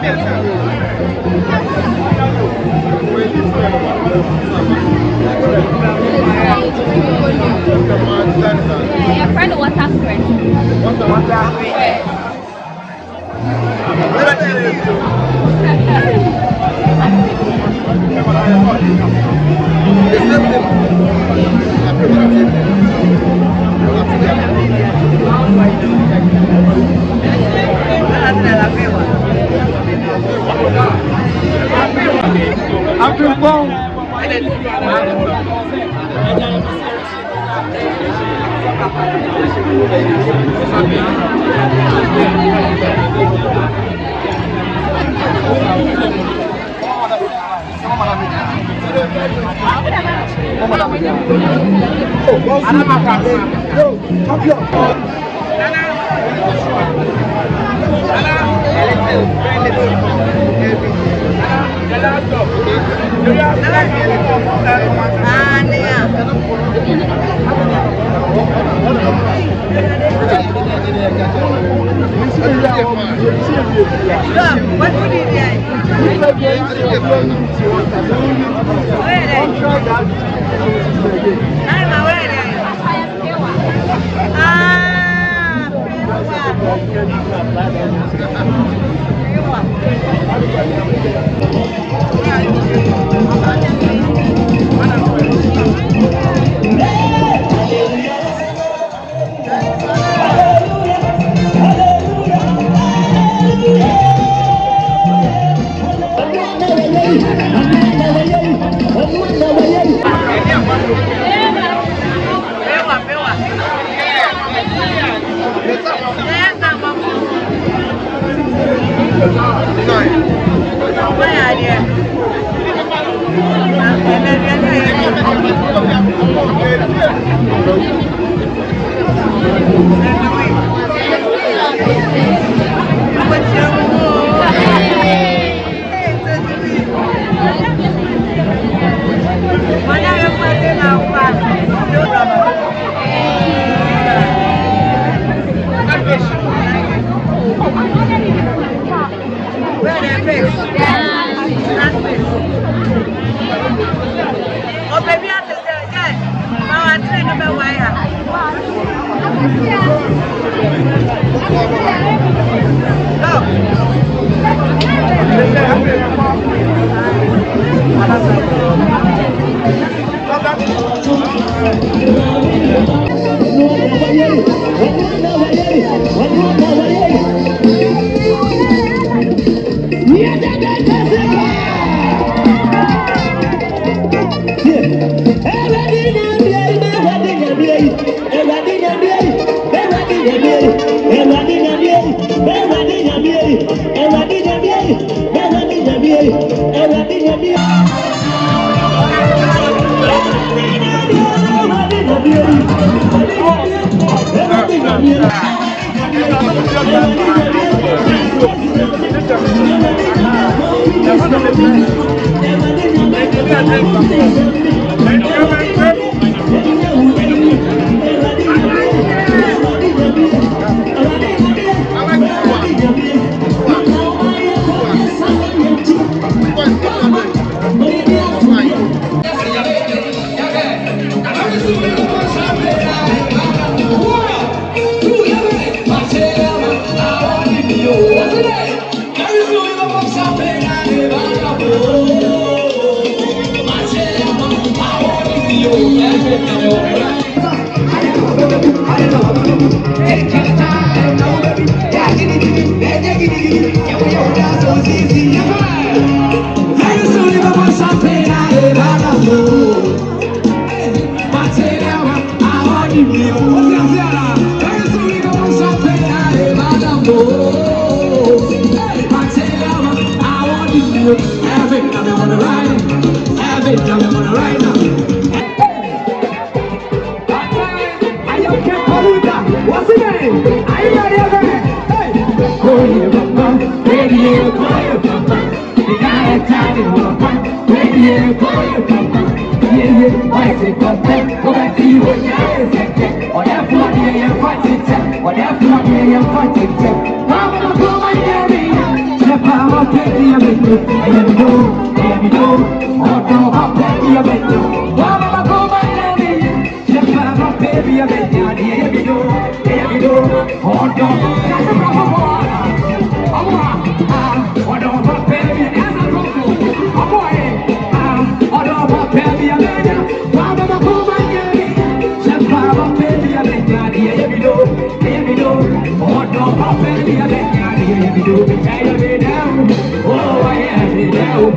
Yeah, friend of water friend. Papa, baby, I'm in you. I am you, Papa, baby, I'm in you. Papa, go my lady. Papa, baby, I'm in you. I am you, Papa, that's a proper boy. Baby, that's a proper boy. Baby, I'm in you. Papa, go my lady. Papa, baby, I'm in you. I am you, Papa, baby, I'm in you. Oh, I am it now.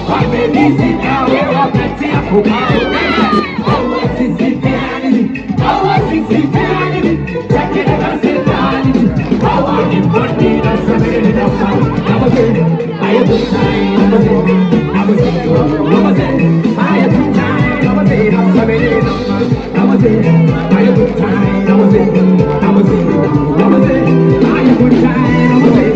I'm a busy now. We're up the temple. Oh, what's this? Oh, what's this? Take it as a time. Oh, I'm in for me. That's a minute of time. I was in. I have the time. I was in. I was in. I have the time. I was in. I'm a minute of time. I was in. I have the time. I was in. I was in. I was in. I have the time. I was in.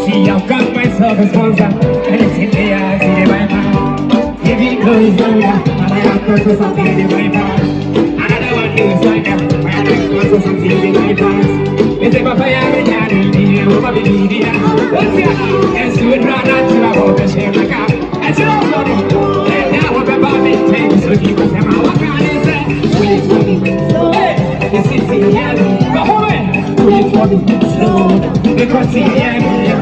See, I've got myself a sponsor, and it's in the eyes, in my mouth. If he goes down, and I have to something in my pants. Another one is like that, I have to something in my pants. It's a papaya, and you're over the media. What's the other? And so it's not natural, the shame like that. And so I'm not, and now I'm about to take so you can say, what can I say? Wait for me, so hey, it's easy, yeah, but hold on. Wait for me, slow down, because yeah.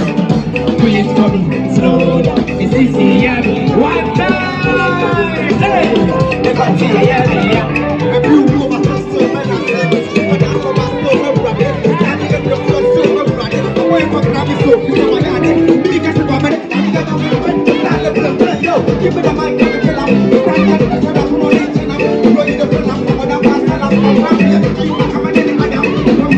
Wait for me, slow down. It's easy, yeah. One time, hey. Because yeah. If you go back to the store, man, I'm saying, but I'm from my store, I'm rapping. I'm getting your blood, so I'm rapping. I'm waiting for Grammy, so you know my God. Big as a woman, I'm getting your blood, yo. Give me the mic, I'm kill him. I'm getting the blood, I'm rolling, I'm rolling the blood, I'm passing, I'm rapping. You are coming in, I'm rapping, I'm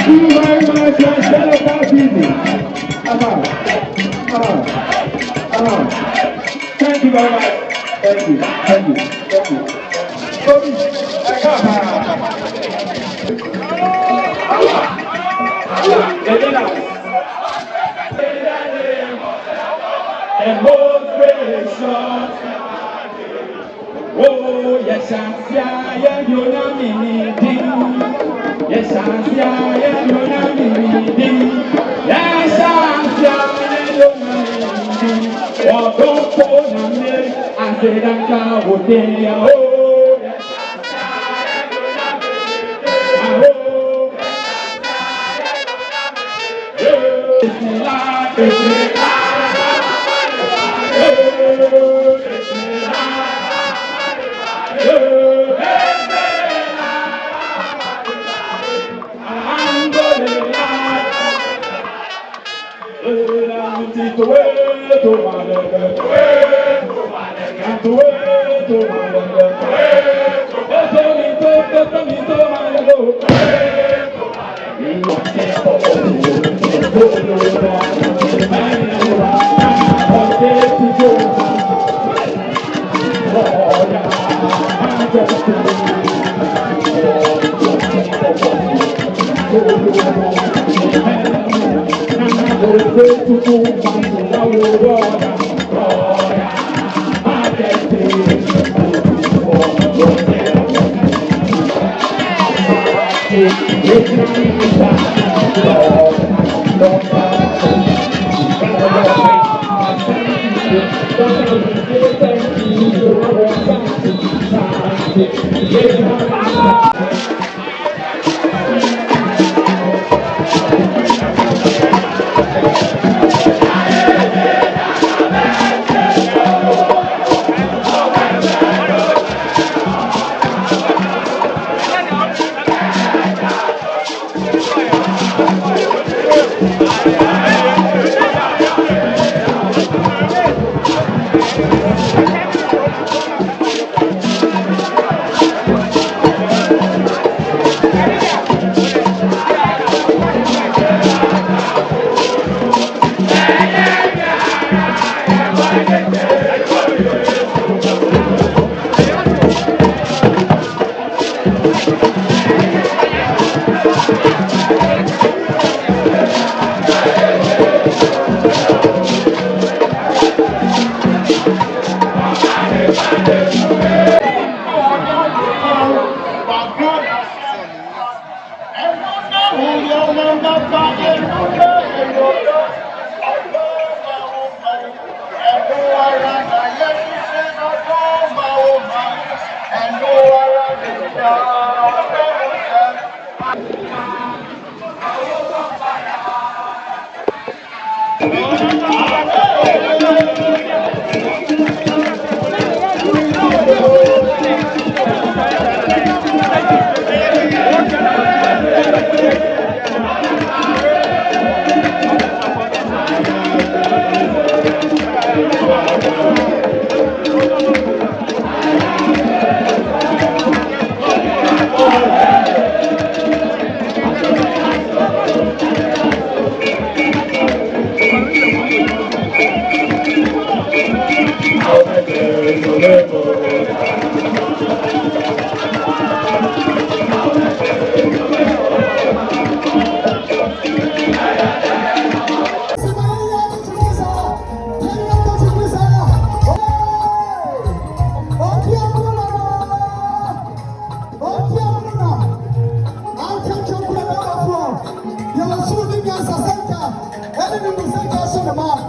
you very much. Thank you very much. Thank you. And most gracious. Oh, yes, I'm yeah, you're not me. Yes, I'm yeah, you're not me. Yes, I'm yeah, you're not me. Oh, don't phone me. I said I'm going to oh, yes, You're shooting as a center. Enemy is a